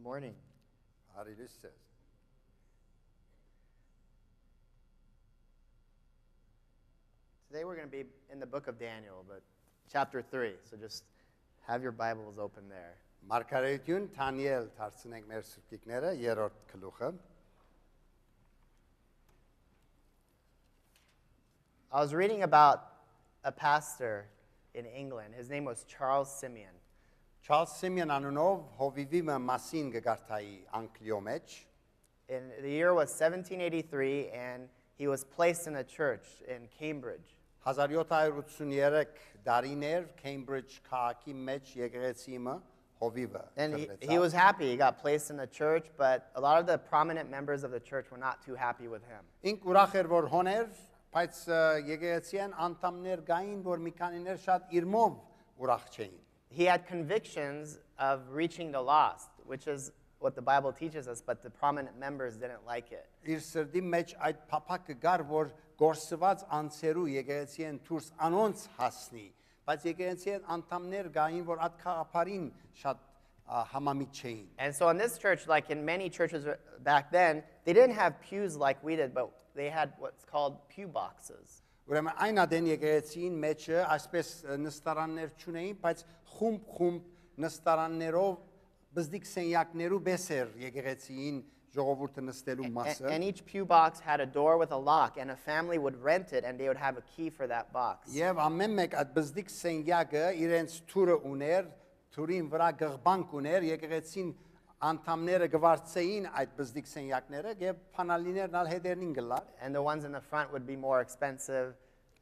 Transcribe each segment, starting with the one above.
morning. Հարիրիսս Today we're going to be in the book of Daniel, but chapter 3. So just have your Bibles open there. Մարգարեություն Դանիել դարձնենք մեր սուրբիկները երրորդ գլուխը I was reading about a pastor in England. His name was Charles Simeon. Չարլզ Սիմեոն անունով հովիվի մասին գգարտայի Անգլիո մեջ And the year was 1783, and he was placed in a church in Cambridge. 1783 դարիներ Cambridge քաղաքի մեջ եկեղեցիմը հովիվը And he was happy. He got placed in the church, but a lot of the prominent members of the church were not too happy with him. Ինք ուրախ էր որ հոներ բայց եկեղեցիան անդամներ գային որ մի քանիներ շատ իրմով ուրախ չէին He had convictions of reaching the lost, which is what the Bible teaches us, but the prominent members didn't like it. Իր սրդի մեջ այդ փափակը գար որ գործված անցերու եկեղեցիեն դուրս անոնց հասնի բայց եկեղեցիեն անդամներ գային որ այդ խաղապարին շատ համամիտ չէին And so in this church, like in many churches back then, they didn't have pews like we did, but they had what's called pew boxes. Ուրեմն այն ադեն եկեղեցին մեջը այսպես նստարաններ չունեին բայց խումբ նստարաններով բզդիկ սենյակներու բեսեր եկեղեցին ժողովուրդը նստելու մասը And each pew box had a door with a lock, and a family would rent it, and they would have a key for that box. Եվ ամեն մեկ այդ բզդիկ սենյակը իրենց թուրը ուներ թուրին վրա գղբանք ուներ եկեղեցին անդամները գվարցեին այդ բզդիկ սենյակները եւ փանալիներն ալ հետերնին գլար And the ones in the front would be more expensive,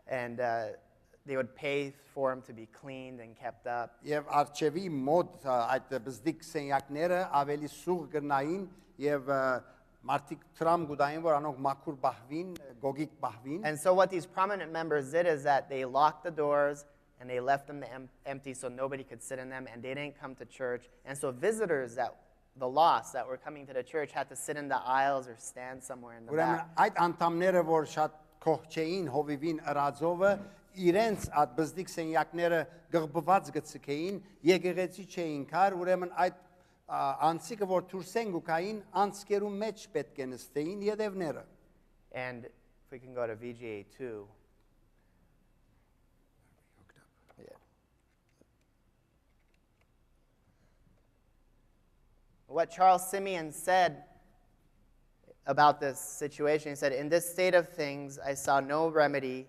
and they would pay for them to be cleaned and kept up. Եվ արչեվի մոտ այդ բզդիկ սենյակները ավելի սուղ գնային եւ մարդիկ տրամ գուտային որ անոնք մաքուր բահվին գոգիկ բահվին And so what these prominent members did is that they locked the doors and they left them empty so nobody could sit in them, and they didn't come to church. And so visitors, the lost that were coming to the church, had to sit in the aisles or stand somewhere in the Ուրեմն back. այդ անդամները որ շատ քող չէին հովիվին ըրաձովը իրենց այդ բզդիկ սենյակները գղբված գցկեին եկեղեցի չէին կար ուրեմն այդ անցիկը որ դուրսեն գուկային անցկերու մեջ պետք է նստեին յետևները And if we can go to VGA 2. Yeah. What Charles Simeon said about this situation, he said, "In this state of things, I saw no remedy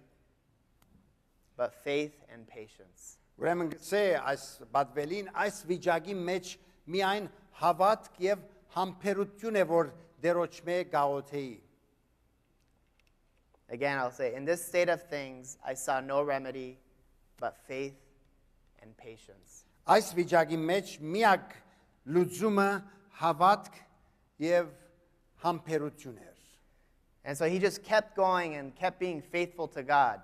but faith and patience." Ուրեմն գցե այս բադվելին այս վիճակի մեջ միայն հավատք եւ համբերություն է որ դերոճմե գաղոթեի Again, I'll say, in this state of things, I saw no remedy but faith and patience. Այս վիճակի մեջ միակ լուծումը հավատք եւ համբերություն էր And so he just kept going and kept being faithful to God.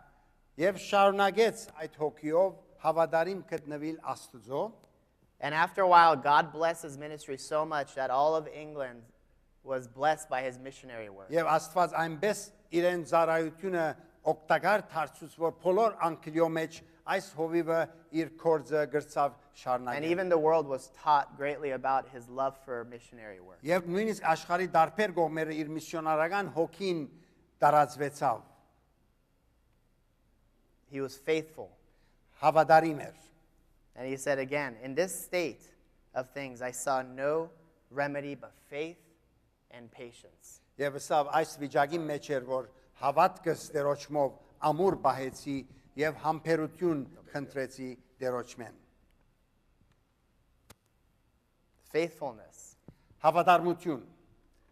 Եվ շարունակեց այդ հոգիով հավատարիմ գտնվել Աստծո And after a while, God blessed his ministry so much that all of England was blessed by his missionary work. Եվ Աստված այնպես իրեն ծառայությունը օգտակար դարձուց որ բոլոր անկլիո մեջ այս հովիվը իր կորձը գրծավ And շարունակել even the world was taught greatly about his love for missionary work. Եվ նույնիսկ աշխարհի դարբեր կողմերը իր միսիոնարական հոգին տարածվեցավ He was faithful. հավատարիմ էր And he said again, in this state of things, I saw no remedy but faith and patience. Եվ սա այս վիճակի մեջ էր որ հավատքս դերոճմով ամուր բահեցի եւ համբերություն խնդրեցի դերոճմեն Faithfulness. հավատարմություն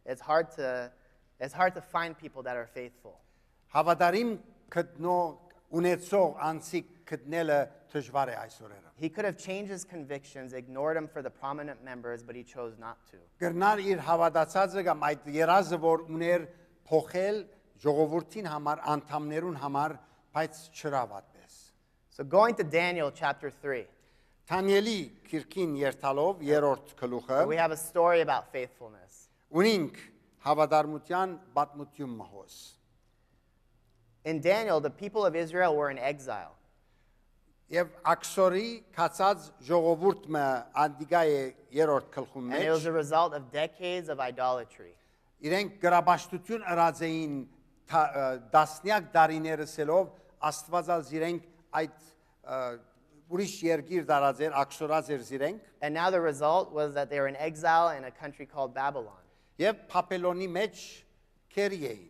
It's hard to find people that are faithful. հավատարիմ գտնող ունեցող անցիկ գտնելը դժվար է այսօրերը He could have changed his convictions, ignored them for the prominent members, but he chose not to. Գրնալ իր հավատացածը կամ այդ երազը որ ուներ փոխել ժողովրդին համար անդամներուն համար բայց չրավ այդպես So going to Daniel chapter 3, Դանիելի քիրքին երթալով երրորդ գլուխը we have a story about faithfulness. ունինք հավատարմության պատմություն մահոս In Daniel, the people of Israel were in exile. Եվ աքսորի կացած ժողովուրդը անդիգա է երրորդ գլխում And it was մեջ a result of decades of idolatry. իրենք գրաբաշտություն ըրած էին դասնյակ դարիներսելով աստվածալ իրենք այդ ուրիշ երկիր դարած էր աքսորած էր իրենք And now the result was that they were in exile in a country called Babylon. եւ Փապելոնի մեջ քերի էին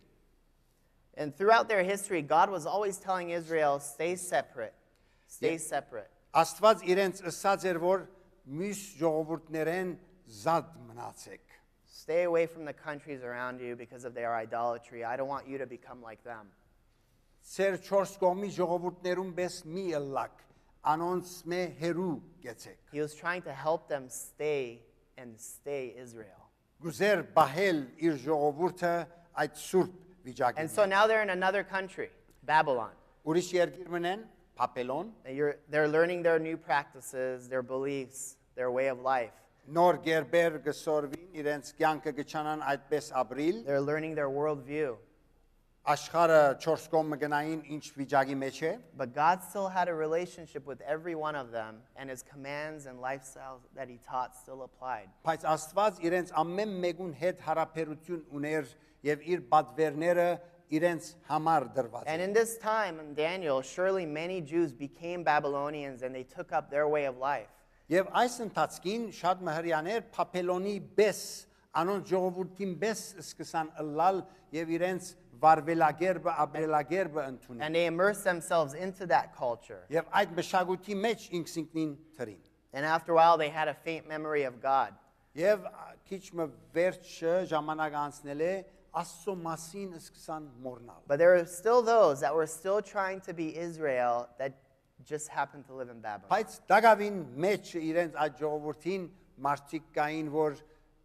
And throughout their history, God was always telling Israel, stay separate, stay Yeah. separate. Աստված իրենց ըսած էր որ մյուս ժողովուրդներեն զատ մնացեք Stay away from the countries around you because of their idolatry. I don't want you to become like them. Ծեր 4 կողմի ժողովուրդներուն պես մի ըլլակ անոնց մե հերու գեցեք He was trying to help them stay Israel. գուզեր բահել իր ժողովուրդը այդ սուրբ վիճակին And so now they're in another country, Babylon. ուրիշ երկիր մնեն Փապելոն They're learning their new practices, their beliefs, their way of life. նոր գերբեր գսորվին իրենց կյանքը գճանան այդպես ապրիլ They're learning their worldview. աշխարհը 4 կողմը գնային ինչ վիճակի մեջ է But God still had a relationship with every one of them, and his commands and lifestyles that he taught still applied. բայց Աստված իրենց ամեն մեկուն հետ հարաբերություն ուներ եւ իր բادرները իրենց համար դրված And էր in this time, in Daniel, surely many Jews became Babylonians and they took up their way of life. Եվ այս ընթացքին շատ մհրյաներ Փապելոնի բես անոնց ժողովրդին բես սկսան ըլլալ եւ իրենց վարվելագերբը ապրելագերբը ընդունեն And they immersed themselves into that culture. եւ այդ մշակույթի մեջ ինքնին թրին And after a while, they had a faint memory of God. եւ քիչ մը վերջը ժամանակ անցնել է Աստծո մասին սկսան մոռնալ But there were still those that were still trying to be Israel that just happened to live in Babylon. բայց դակավին մեջ իրենց այդ ժողովրդին մարդիկ կային որ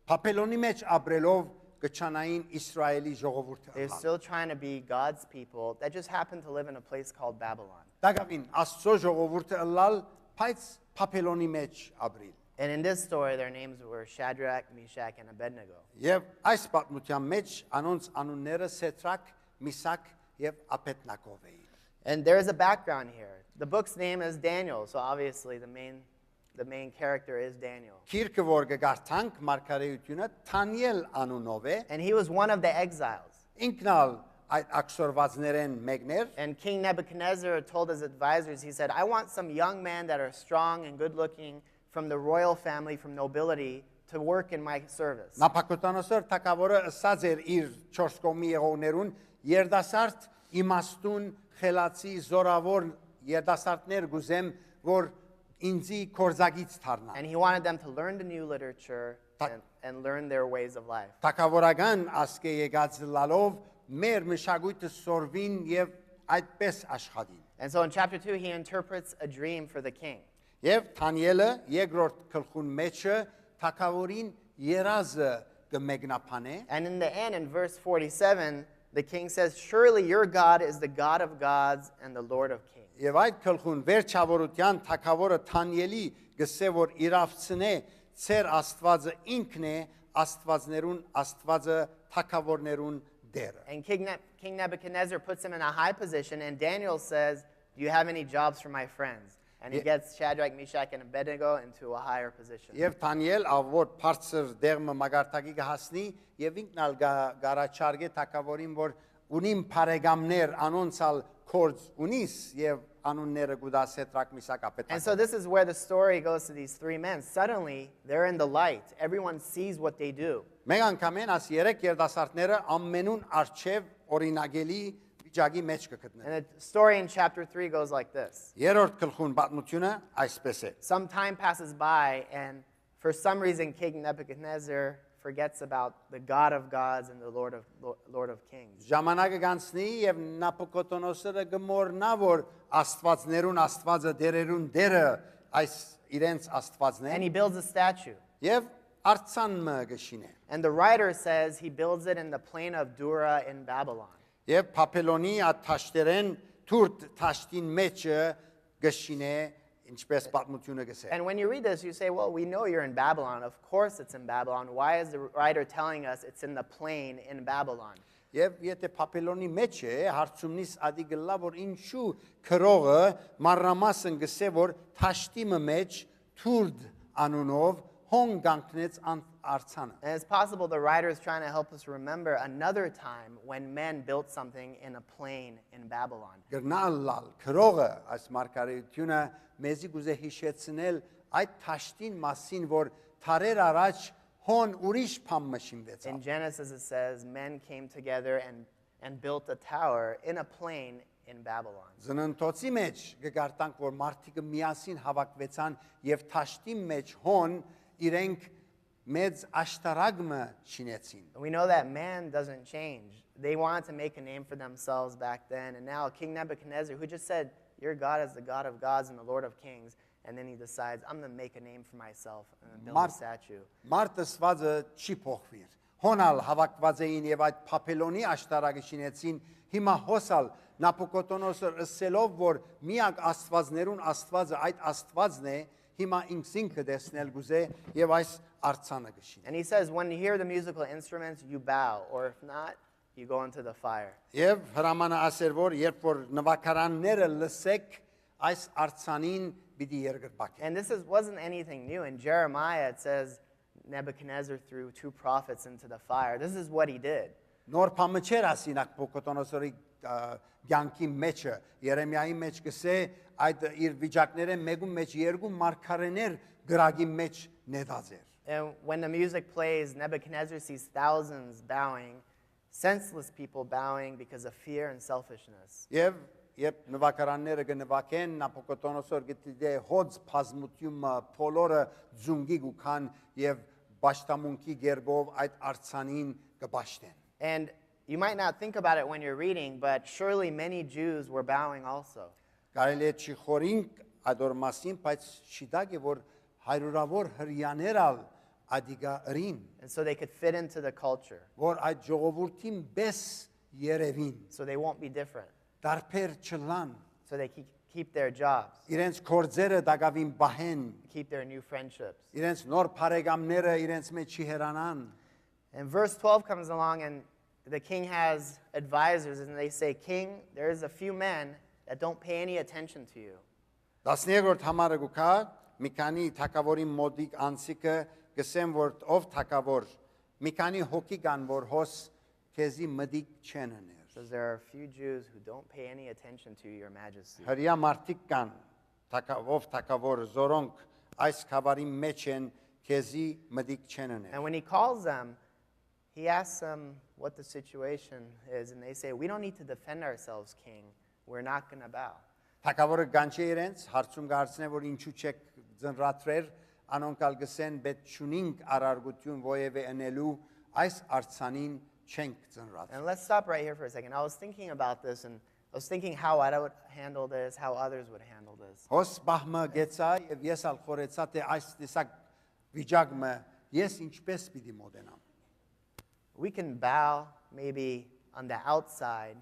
Փապելոնի մեջ ապրելով գճանային Իսրայելի ժողովուրդը They're still trying to be God's people that just happened to live in a place called Babylon. Դակավին Աստծո ժողովուրդը ըլլալ բայց Փապելոնի մեջ ապրիլ And in this story, their names were Shadrach, Meshach, and Abednego. Եվ այս պատմության մեջ անոնց անունները Սետրակ, Միսակ եւ Աբեդնագով էին And there is a background here. The book's name is Daniel, so obviously the main character is Daniel. Քիրքը որ գարտանք մարգարեությունը Թանիել անունով է And he was one of the exiles. ինքնալ այդ աքսորվածներեն մեկներ And King Nebuchadnezzar told his advisors, he said, I want some young men that are strong and good looking from the royal family, from nobility, to work in my service. Նապակոտանոսոր թակավորը ըսած էր իր 4 կողմի եղողներուն երդասարդ իմաստուն խելացի զորավոր երդասարտներ գուզեմ որ ինձի կորզագից դառնան And he wanted them to learn the new literature and learn their ways of life. Թակավորական ասկե եկած լալով մեր մշակույթը սորվին եւ այդպես աշխատին And so in chapter 2, he interprets a dream for the king. Եվ Թանիելը երկրորդ գլխուն մեջը թակավորին երազը կմեկնաբանե And in the end, in verse 47, the king says, surely your God is the God of gods and the Lord of kings. Եվ այդ գլխուն վերջավորության թակավորը Թանիելի գսե որ իրավցնե ծեր Աստվածը ինքն է Աստվածներուն Աստվածը թակավորներուն դերը And King Nebuchadnezzar puts him in a high position, and Daniel says, do you have any jobs for my friends? And he gets Shadrach, Meshach, and Abednego into a higher position. Եվ Թանիել ավոր բարձր դերմը մագարտակի կհասնի եւ ինքնալ գարաչարգե թակավորին որ ունիմ բարեկամներ անոնցալ կորձ ունիս եւ անունները գուդաս Սետրակ Միսակ And Աբեդնագո so this is where the story goes to these three men. Suddenly, they're in the light. Everyone sees what they do. Մեկ անգամեն աս երեք երդասարտները ամենուն արչեւ օրինագելի վիճակի մեջ կգտնեն And the story in chapter 3 goes like this. Երրորդ գլխուն պատմությունը այսպես է Some time passes by, and for some reason, King Nebuchadnezzar forgets about the God of gods and the Lord of kings. Ժամանակը գանցնի եւ Նապոկոտոնոսը գմորնա որ Աստվածներուն Աստվածը դերերուն դերը այս իրենց Աստվածն And է he builds a statue. եւ արցանմը գշինե And the writer says he builds it in the plain of Dura in Babylon. Եվ Փապելոնի աթաշտերեն թուրդ թաշտին մեջը գշինե ինչպես պատմությունը գսե And when you read this, you say, well, we know you're in Babylon. Of course it's in Babylon. Why is the writer telling us it's in the plain in Babylon? Եվ եթե Փապելոնի մեջ է, հարցումնից ադի գլա, որ ինչու քրողը մարրամասն գսե, որ թաշտիմը մեջ թուրդ անունով հոն գանքնեց արցանը։ And it's possible the writer is trying to help us remember another time when men built something in a plain in Babylon. Գրնալալ քրողը այս մարգարեությունը մեզի գուզե հիշեցնել այդ թաշտին մասին, որ թարեր առաջ հոն ուրիշ փամ մշինվեց։ In Genesis it says men came together and built a tower in a plain in Babylon. Զննտոցի մեջ գարտանք, որ մարդիկը միասին հավաքվեցան եւ թաշտի մեջ հոն իրենք մեծ աշտարագմը շինեցին։ And we know that man doesn't change. They wanted to make a name for themselves back then, and now King Nebuchadnezzar, who just said, "Your God is the God of gods and the Lord of kings," and then he decides, "I'm going to make a name for myself and build a statue." Մարդը սվածը չի փոխվիր։ Հոնալ հավաքված էին եւ այդ Փապելոնի աշտարակը շինեցին, հիմա հոսալ Նապոկոտոնոսը ըսելով, որ միակ աստվածներուն աստվածը այդ աստվածն է, հիմա ինքսինքը դեսնել գուզե եւ այս արցանը գշին։ And he says, when you hear the musical instruments, you bow, or if not, you go into the fire. Եվ հրամանը ասեր, որ երբ որ նվագարանները լսեք, այս արցանին պիտի երգրբակեն։ And this wasn't anything new. In Jeremiah, it says Nebuchadnezzar threw 2 prophets into the fire. This is what he did. Նոր փամը չեր ասինակ Պոկոտոնոսորի ցանկի մեջը Երեմիայի մեջ գսե այդ իր վիճակները մեկում մեջ երկու մարգարեներ գրագի մեջ նետած էր։ And when the music plays, Nebuchadnezzar sees thousands bowing, senseless people bowing because of fear and selfishness. Եվ երբ նվագարանները կնվագեն, Նապոկոտոնոսոր գտիդե հոց բազմությունը փոլորը ձունգի գուքան եւ բաշտամունքի գերբով այդ արցանին կբաշտեն։ And you might not think about it when you're reading, but surely many Jews were bowing also. Կարելի է չի խորինք այդ օր մասին, բայց շիդագ է որ հայրուրավոր հрьяաներալ ադիգա ըրին, And so they could fit into the culture, որ այդ ժողովրդին բես երևին, so they won't be different, դարբեր չլան, so they keep their jobs, իրենց կորձերը դակավին բահեն, keep their new friendships. իրենց նոր բարեկամները իրենց մեջ չի հերանան։ And verse 12 comes along, and the king has advisors, and they say, "King, there's a few men that don't pay any attention to you." 13-րդ համարը գուքա մի քանի թակավորի մոդիկ անցիկը գսեմ որ ով թակավոր մի քանի հոգի կան որ հոս քեզի մդիկ չեն ներ Says there are a few Jews who don't pay any attention to your majesty. հրյա մարդիկ կան թակավոր թակավոր զորոնք այս խավարի մեջ են քեզի մդիկ չեն ներ And when he calls them, he asks them what the situation is, and they say, "We don't need to defend ourselves, king. We're not going to bow." թակավորը կանչի իրենց հարցում գարցնե որ ինչու չեք ծնրացրեր անոնքալ գսեն բետ չունինք արարգություն ովևէ անելու այս արցանին չենք ծնրած And let's stop right here for a second. I was thinking about this, and I was thinking how I would handle this, how others would handle this. Հոս բահմը գեցա եւ ես ալ խորեցա թե այս տեսակ վիճակը ես ինչպես պիտի մոտենամ We can bow maybe on the outside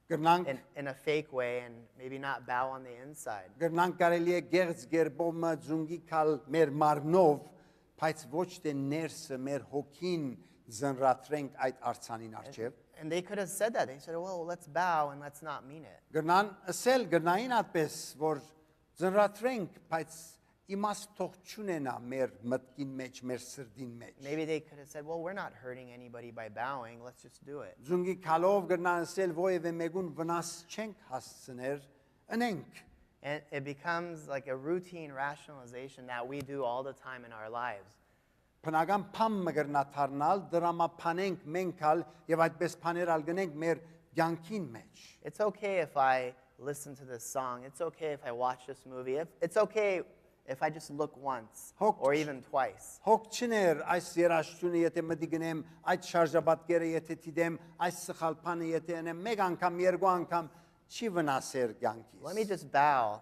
գրնանք in a fake way, and maybe not bow on the inside. գրնանք կարելի է գերց գերբոմը ձունգի կալ մեր մարմնով բայց ոչ թե ներսը մեր հոգին զնրացրենք այդ արցանին արչեւ And they could have said that. They said, "Well, let's bow and let's not mean it." գրնան ասել գրնային այդպես որ զնրացրենք բայց իմաստող չունենա մեր մտքին մեջ մեր սրդին մեջ Maybe they could have said, "Well, we're not hurting anybody by bowing. Let's just do it." Ձունգի կալով գրնան ասել ովևէ մեկուն վնաս չենք հասցներ անենք And it becomes like a routine rationalization that we do all the time in our lives. Բնական փամ մգրնա թարնալ դրամապանենք մենքալ եւ այդպես փաներալ գնենք մեր ցանկին մեջ It's okay if I listen to this song. It's okay if I watch this movie. It's okay if I just look once or even twice. Հոգ չներ այս երաշտությունը եթե մտի գնեմ այդ շարժաբատկերը եթե դիտեմ այս սխալ բանը եթե անեմ մեկ անգամ երկու անգամ չի վնասեր ցանկիս Let me just bow,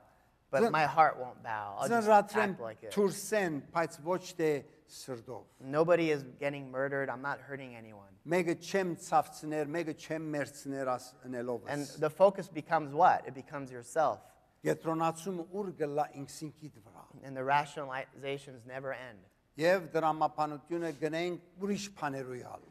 but my heart won't bow. I'll just act like it. Թուրսեն բայց ոչ թե սրդով Nobody is getting murdered. I'm not hurting anyone. մեկը չեմ ցավցներ մեկը չեմ մերցներ անելով And the focus becomes what? It becomes yourself. Գետրոնացումը ուր գլա ինքսինքիդ վրա And the rationalizations never end. Եվ դրամապանությունը գնենք ուրիշ բաներույալ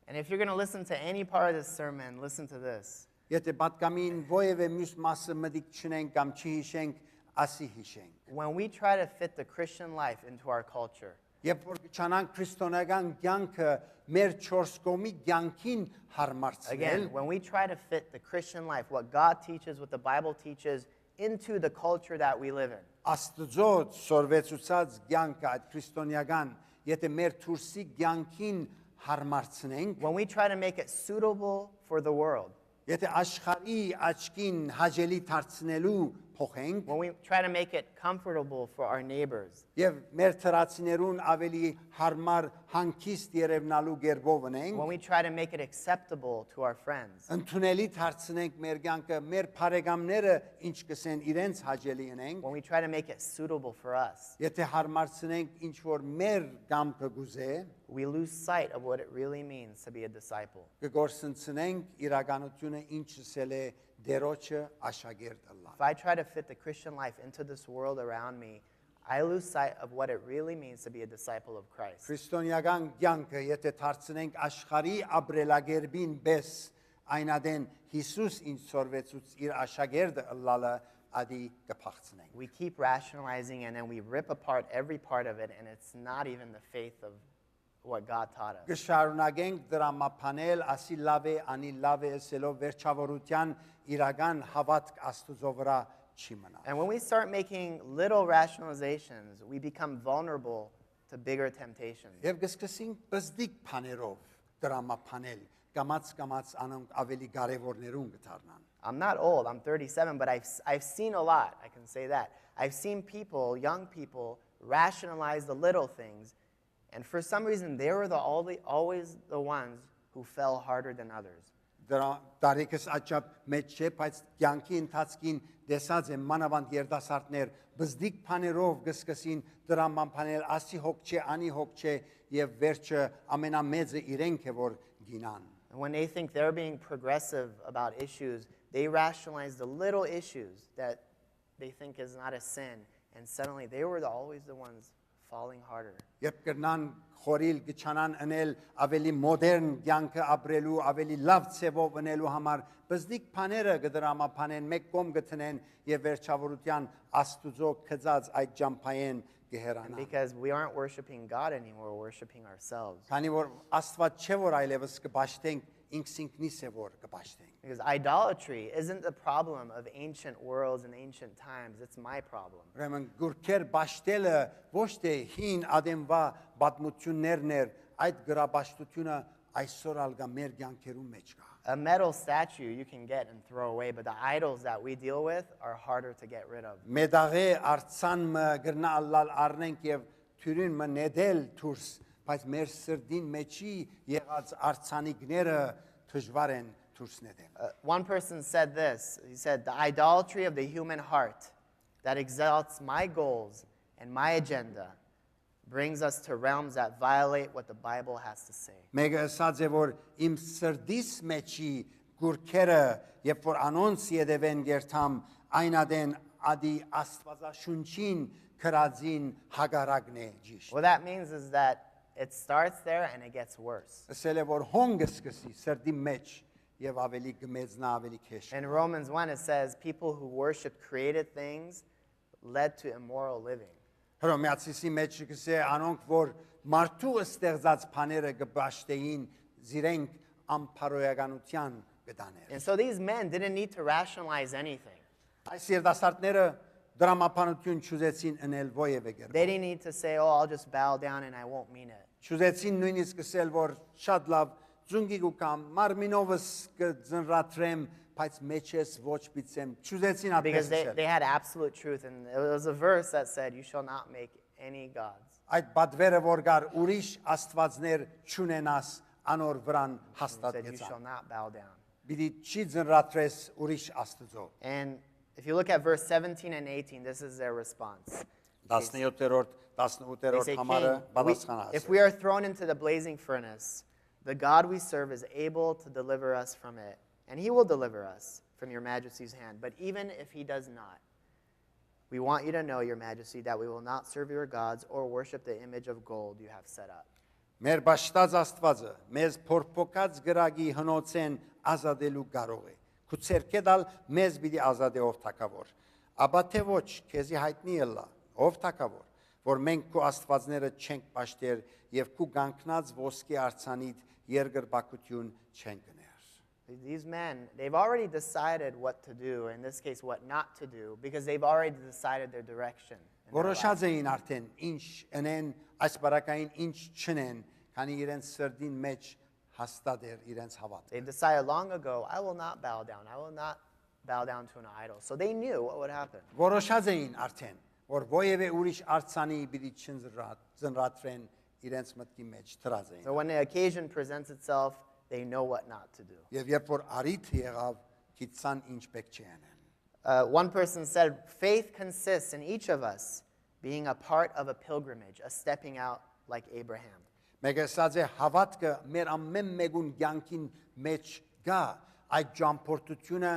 And if you're going to listen to any part of this sermon, listen to this. Եթե պատկամին ովևէ մյուս մասը մտիկ չնենք կամ չհիշենք, ասի հիշենք։ When we try to fit the Christian life into our culture, Երբ որ չանանք քրիստոնեական կյանքը մեր չորս կողմի կյանքին հարմարցնել, again, when we try to fit the Christian life, what God teaches, what the Bible teaches, into the culture that we live in, Աստծո սորվեցուցած կյանքը այդ քրիստոնեական, եթե մեր թուրսի կյանքին հարմարցնենք, when we try to make it suitable for the world, եթե աշխարհի աչքին հաջելի դարձնելու փոխենք, when we try to make it comfortable for our neighbors, եւ մեր թրացիներուն ավելի հարմար հանգիստ երևնալու գերբով ունենք, when we try to make it acceptable to our friends, ընդունելի դարձնենք մեր կյանքը, մեր բարեկամները ինչ կսեն իրենց հաջելի ունենք, when we try to make it suitable for us, եթե հարմարցնենք ինչ որ մեր կամքը գուզե, we lose sight of what it really means to be a disciple. կգործընծնենք իրականությունը ինչսել է դերոջը աշակերտ ըլլա։ If I try to fit the Christian life into this world around me, I lose sight of what it really means to be a disciple of Christ. Քրիստոնեական կյանքը եթե դարձնենք աշխարհի ապրելագերբին պես, այնադեն Հիսուս ինչ սորվեցուց իր աշակերտը ըլլալը ադի կփախցնենք։ We keep rationalizing and then we rip apart every part of it, and it's not even the faith of what God taught us. Կշարունակենք դրամապանել, ասի լավ է, անի լավ է, ասելով վերջավորության իրական հավատք Աստծո վրա չի մնա։ And when we start making little rationalizations, we become vulnerable to bigger temptations. Եվ կսկսենք բզդիկ բաներով դրամապանել, կամած անոնք ավելի կարևորներուն կդառնան։ I'm not old, I'm 37, but I've seen a lot, I can say that. I've seen people, young people, rationalize the little things, and for some reason they were always the ones who fell harder than others. Դրա տարիքս աճապ մեջ չէ, բայց կյանքի ընթացքին դեսած եմ մանավանդ երդասարտներ բզդիկ բաներով կսկսին դրամապանել, ասի հոգ չէ, անի հոգ չէ եւ վերջը ամենամեծը իրենք է որ գինան։ And when they think they're being progressive about issues, they rationalize the little issues that they think is not a sin, and suddenly they were always the ones falling harder. Երբ կրնան խորիլ գճանան անել ավելի մոդեռն կյանքը ապրելու, ավելի լավ ցևով ունելու համար բզդիկ բաները կդրամապանեն, մեկ կողմ գտնեն եւ վերջավորության Աստուծո քծած այդ ջամփայեն գեհրանան։ Because we aren't worshiping God anymore, we're worshiping ourselves. Քանի որ Աստված չէ որ այլևս կբաշխենք, ինքսինքնիս է որ կբաշխենք։ Because idolatry isn't the problem of ancient worlds and ancient times, it's my problem. Ուրեմն գուրքեր բաշտելը ոչ թե հին ադեմվա պատմություններն էր, այդ գրաբաշտությունը այսօր ալգա մեր կյանքերում մեջ կա։ A metal statue you can get and throw away, but the idols that we deal with are harder to get rid of. Մեդաղե արցանը գրնա ալլալ առնենք եւ թյուրին մը նեդել դուրս, բայց մեր սրդին մեջի եղած արցանիկները դժվար են դուրս նետել։ One person said this, he said, the idolatry of the human heart that exalts my goals and my agenda brings us to realms that violate what the Bible has to say. Մեկը ասաց է որ իմ սրդիս մեջի գուրքերը երբ որ անոնց յետևեն գերտամ այնադեն ադի աստվածաշունչին քրածին հագարակն է ճիշտ։ What that means is that it starts there and it gets worse. Ասել է որ հոնգը սկսի սրդի մեջ եւ ավելի գմեծնա ավելի քեշ։ In Romans 1 it says, people who worship created things led to immoral living. Հռոմեացիի մեջ կսե անոնք որ մարդու ստեղծած բաները կբաշխեին զիրենք ամփարոյականության կդաներ։ And so these men didn't need to rationalize anything. Այս երդասարտները դրամապանություն չուզեցին անել ովևէ գեր։ They didn't need to say, oh, I'll just bow down and I won't mean it. Չուզեցին նույնիսկ ասել որ շատ լավ ձունգի կամ մարմինովս կձնրատրեմ բայց մեջես ոչ պիծեմ չուզեցին Because ապեսել։ they had absolute truth. And it was a verse that said, you shall not make any gods. Այդ բադվերը որ գար ուրիշ աստվածներ չունենաս անոր վրան He said, you shall հաստատեցան։ not bow down. Բիդի չի ձնրատրես ուրիշ աստծո։ And if you look at verse 17 and 18, this is their response. 17-րդ, They 18-րդ say, համարը King, բավասխանած։ if we are thrown into the blazing furnace, the God we serve is able to deliver us from it, and he will deliver us from your majesty's hand. But even if he does not, we want you to know, your majesty, that we will not serve your gods or worship the image of gold you have set up. Մեր Բաշտած Աստվածը մեզ փորփոքած գրագի հնոցեն ազատելու կարող է։ Քու ցերկե դալ մեզ պիտի ազատե ով թակավոր։ Աբա թե ոչ, քեզի հայտնի ելա, ով թակավոր, որ մենք քու աստվածները չենք պաշտեր եւ քու գանկնած ոսկե արցանիդ երկրպագություն չենք գներ։ These men, they've already decided what to do, in this case, what not to do, because they've already decided their direction. in their life. Որոշած էին արդեն ինչ ընեն, այս բարակային ինչ չնեն, քանի իրենց սրդին մեջ հաստատ էր իրենց հավատքը։ They've decided long ago, I will not bow down. I will not bow down to an idol. So they knew what would happen. Որոշած էին արդեն, որ ովևէ ուրիշ արցանի պիտի չնրատրեն իրենց մտքի մեջ դրած էին։ So when the occasion presents itself, they know what not to do. Եվ երբ որ արիթ եղավ, գիտցան ինչ պետք չէ անեն։ One person said, faith consists in each of us being a part of a pilgrimage, a stepping out like Abraham. Մեկը ասած է հավատքը մեր ամեն մեկուն կյանքին մեջ գա այդ ճամփորդությունը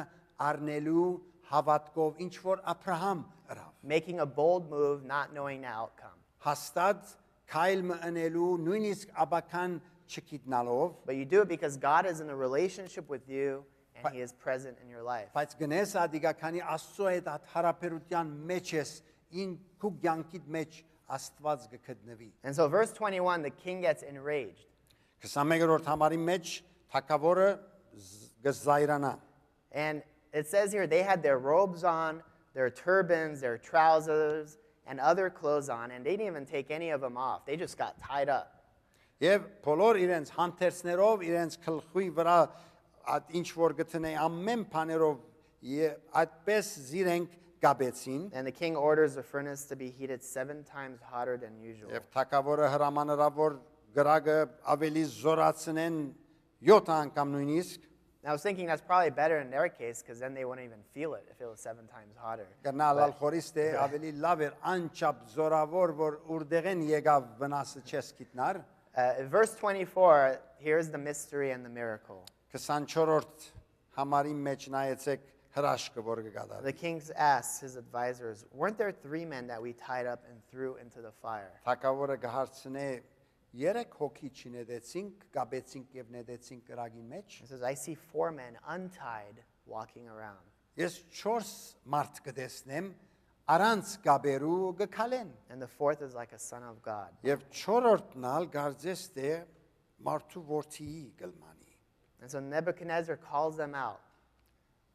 առնելու հավատքով ինչ որ Աբրահամ ըրավ։ Making a bold move, not knowing the outcome. Հաստատ քայլ մնելու նույնիսկ աբական չգիտնալով, But you do it because God is in a relationship with you and He is present in your life. բայց գնես ադիգա քանի Աստծո հետ այդ հարաբերության մեջ ես ինքու կյանքիդ մեջ Աստված գտնվի։ And so, verse 21, the king gets enraged. 21-րդ համարի մեջ թակավորը գզայրանա։ And it says here they had their robes on, their turbans, their trousers, and other clothes on, and they didn't even take any of them off. They just got tied up. Եվ բոլոր իրենց հանթերցներով, իրենց գլխի վրա այդ ինչ որ գտնեի ամեն բաներով այդպես զիրենք գաբեցին։ And the king orders the furnace to be heated 7 times hotter than usual. Եվ թակավորը հրամանրավ որ գրագը ավելի զորացնեն 7 անգամ նույնիսկ։ And I was thinking that's probably better in their case because then they wouldn't even feel it if it was 7 times hotter. Գնալալ խորիստե ավելի լավ էր անչափ զորավոր որ ուրդեղեն եկավ վնասը չես գիտնար։ Verse 24, here's the mystery and the miracle. 24-րդ համարի մեջ նայեցեք հրաշքը որ The կգադարի։ king asks his advisors, weren't there 3 men that we tied up and threw into the fire? Թակավորը կհարցնե 3 հոգի չնետեցինք, գաբեցինք եւ նետեցինք կրագի մեջ։ He says, I see 4 men untied walking around. Ես 4 մարդ կտեսնեմ առանց գաբերու գքալեն։ And the 4th is like a son of God. Եվ 4-րդն ալ գարձես թե մարդու որդիի գլմանի։ And so Nebuchadnezzar calls them out.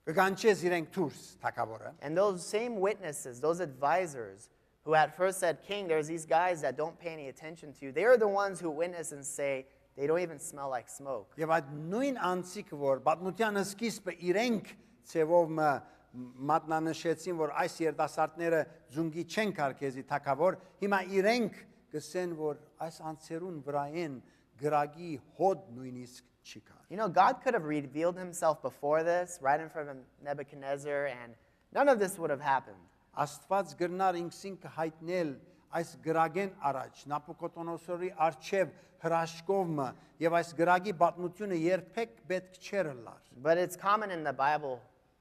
Կգանչես իրենք դուրս թակավորը։ And those same witnesses, those advisors who at first said, King, there's these guys that don't pay any attention to you. They are the ones who witness and say, they don't even smell like smoke. Եվ այդ նույն անցիկը որ պատմության սկիզբը իրենք ցևով մատնանշեցին որ այս երդասարտները զունգի չեն կարքեզի թակավոր, հիմա իրենք գսեն որ այս անցերուն վրայեն գրագի հոդ նույնիսկ չի կար։ You know, God could have revealed himself before this, right in front of Nebuchadnezzar, and none of this would have happened. Աստված գրնար ինքսին կհայտնել այս գրագեն առաջ Նապուկոդոնոսորի արչև հրաշքովը եւ այս գրագի պատմությունը երբեք պետք չէր լար։ But it's common in the Bible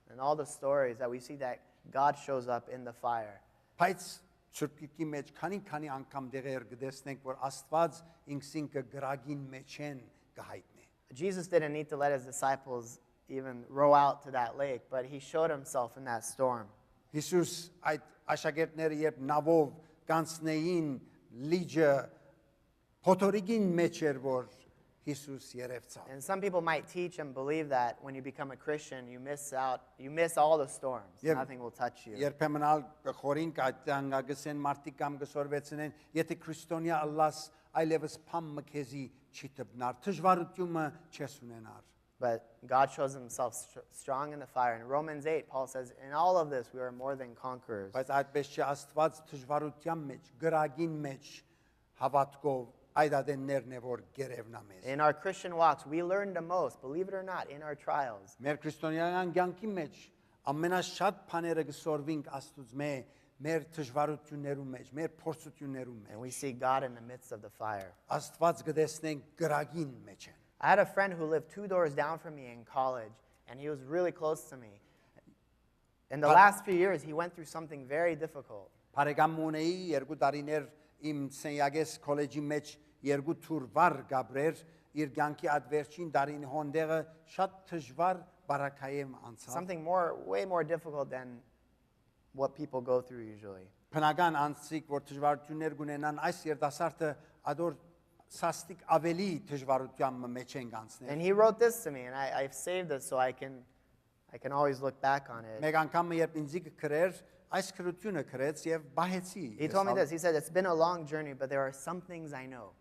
and all the stories that we see that God shows up in the fire. Բայց Սուրբի մեջ քանի անգամ դեղեր գտեսնենք որ Աստված ինքսին կգրագին մեջ են կհայտնի։ Jesus didn't need to let his disciples even row out to that lake, but he showed himself in that storm. Հիսուս այդ աշակերտները երբ նավով կանցնեին լիճը փոթորիկին մեջ էր որ Հիսուս երևցավ։ And some people might teach and believe that when you become a Christian, you miss all the storms. Nothing will touch you. Երբեմն ալ խորին կայտանգագսեն մարտիկ կամ գսորվեցնեն, եթե քրիստոնյա Ալլաս այլևս փամը քեզի չի տպնար, դժվարությունը չես ունենար։ But God shows himself strong in the fire. In Romans 8, Paul says, in all of this, we are more than conquerors. Բայց այդպես չէ Աստված դժվարության մեջ, գրագին մեջ հավատքով այդադեններն է որ գերևնա մեզ։ In our Christian walks, we learn the most, believe it or not, in our trials. Մեր քրիստոնեական կյանքի մեջ ամենաշատ բաները գսորվինք Աստծուց մեր դժվարություններում մեջ, մեր փորձություններում And we մեջ։ see God in the midst of the fire. Աստված գտեսնենք գրագին մեջ են։ I had a friend who lived 2 doors down from me in college, and he was really close to me. In the last few years, he went through something very difficult. Բարեկամ ունեի 2 տարիներ իմ սենյակես քոլեջի մեջ երկու թուր վառ գաբրեր իր կյանքի այդ վերջին դարին հոնդեղը շատ դժվար բարակայեմ անցավ Something way more difficult than what people go through usually. բնական անցիկ որ դժվարություններ ունենան այս երդասարտը ադոր սաստիկ ավելի դժվարության մեջ են անցնել And he wrote this to me, and I've saved it so I can always look back on it. մեկ անգամ երբ ինձ գրեր այս քրությունը գրեց եւ բահեցի He told me this. He said, it's been a long journey, but there are some things I know.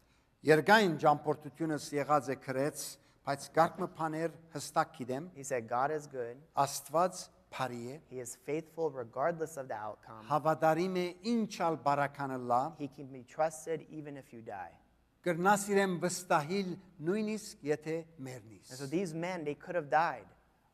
Երգային ճամփորդությունս եղած է գրեց բայց գարկմը բաներ հստակ գիտեմ He said, God is good. Աստված բարի է He is faithful regardless of the outcome. հավատարիմ է ինչալ բարականը լա He can be trusted even if you die. կրնաս իրեն վստահիլ նույնիսկ եթե մեռնիս And so these men, they could have died,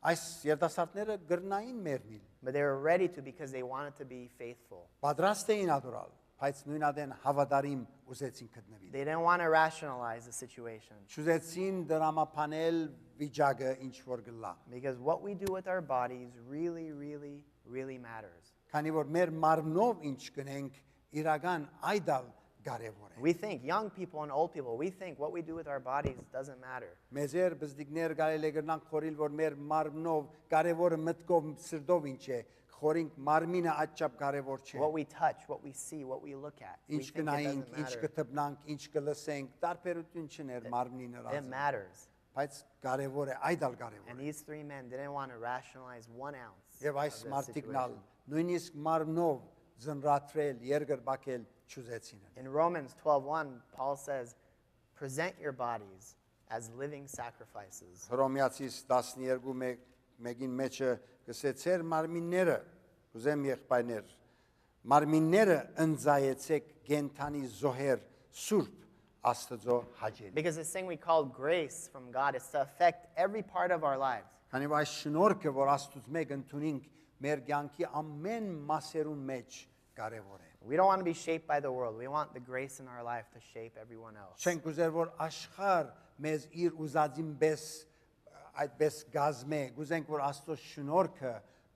այս երդասարտները գրնային մեռնիլ but they were ready to because they wanted to be faithful. պատրաստ էին ադորալ բայց նույնադեն հավատարիմ ուզեցին գտնվել They didn't want to rationalize the situation շուզեցին դրամապանել վիճակը ինչ որ գլա because what we do with our bodies really, really, really matters. քանի որ մեր մարմնով ինչ կնենք իրական այդալ կարևոր է We think, young people and old people, we think what we do with our bodies doesn't matter. մեզեր բզդիկներ կարելի է գրնանք խորիլ որ մեր մարմնով կարևորը մտքով սրտով ինչ է խորինք մարմինը աճապ կարևոր չէ What we touch, what we see, what we look at. We ինչ think it կնայինք doesn't ինչ matter. կտպնանք ինչ կլսենք տարբերություն չներ մարմնին It հրազը matters. բայց կարևոր է այդալ կարևոր And է these three men didn't want to rationalize 1 ounce եւ of այս this մարտիկնալ situation. նույնիսկ մարմնով զնրատրել երգրբակել չուզեցին In Romans 12:1, Paul says, present your bodies as living sacrifices. Հռոմեացիս 12:1-ին մեջը գսեցեր մարմինները ուզեմ եղբայրներ մարմինները ընձայեցեք գենթանի զոհեր սուրբ աստծո հաճելի Because this thing we call grace from God is to affect every part of our lives. քանի որ այս շնորհքը որ աստուծո մեկ ընդունենք մեր կյանքի ամեն մասերուն մեջ կարևոր է We don't want to be shaped by the world. We want the grace in our life to shape everyone else. չենք ուզեր որ աշխարհ մեզ իր ուզածին պես այդպես գազմե գուզենք որ աստծո շնորհքը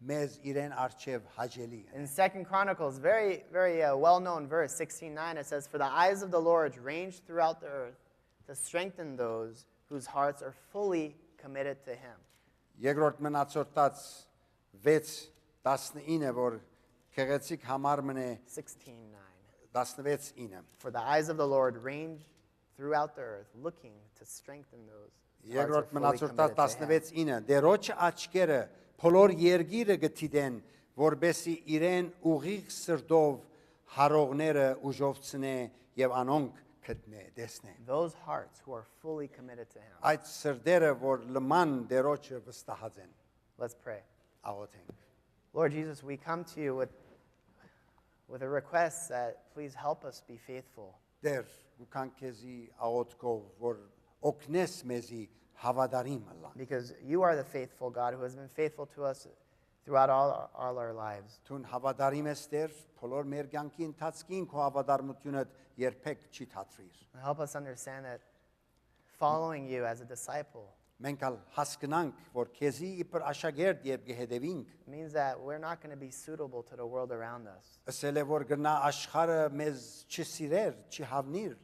մեզ իրեն արչև հաճելի է In 2 Chronicles, very, very well-known verse, 16:9, it says, for the eyes of the Lord range throughout the earth to strengthen those whose hearts are fully committed to him. Երկրորդ մնացորդած 6:19 որ քեղեցիկ համար մնե 16:9. 16:9 For the eyes of the Lord range throughout the earth, looking to strengthen those whose hearts are Երկրորդ fully մնացորդած committed to him. 16:9 դերոջ աչքերը բոլոր երգիրը գտիդեն որբեսի իրեն ուղիղ սրտով հարողները ուժովցնե եւ անոնք գտնե դեսնե Those hearts who are fully committed to him. այդ սրտերը որ լման դերոջը վստահած են Let's pray. աղոթենք Lord Jesus, we come to you with a request that please help us be faithful. դեր ու կանքեզի աղոթքով որ օգնես մեզի հավատարիմ լան Because you are the faithful God who has been faithful to us throughout all our lives. Տուն հավատարիմ ես դեր բոլոր մեր կյանքի ընթացքին քո հավատարմությունը երբեք չի թատրիր Help us understand that following you as a disciple մենք ալ հասկանանք որ քեզի իբր աշակերտ երբ գեհդեվինք means that we're not going to be suitable to the world around us. ասել է որ գնա աշխարհը մեզ չսիրեր չհավնիր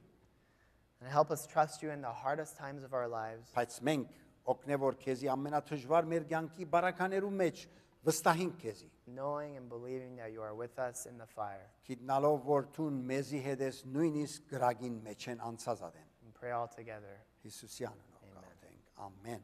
And help us trust you in the hardest times of our lives. բայց մենք օգնե որ քեզի ամենաթժվար մեր կյանքի բարականերու մեջ վստահենք քեզի Knowing and believing that you are with us in the fire. գիտնալով որ տուն մեզի հետ ես նույնիսկ գրագին մեջ են անցածադեն And pray all together. Հիսուսյանն ով գաղթենք ամեն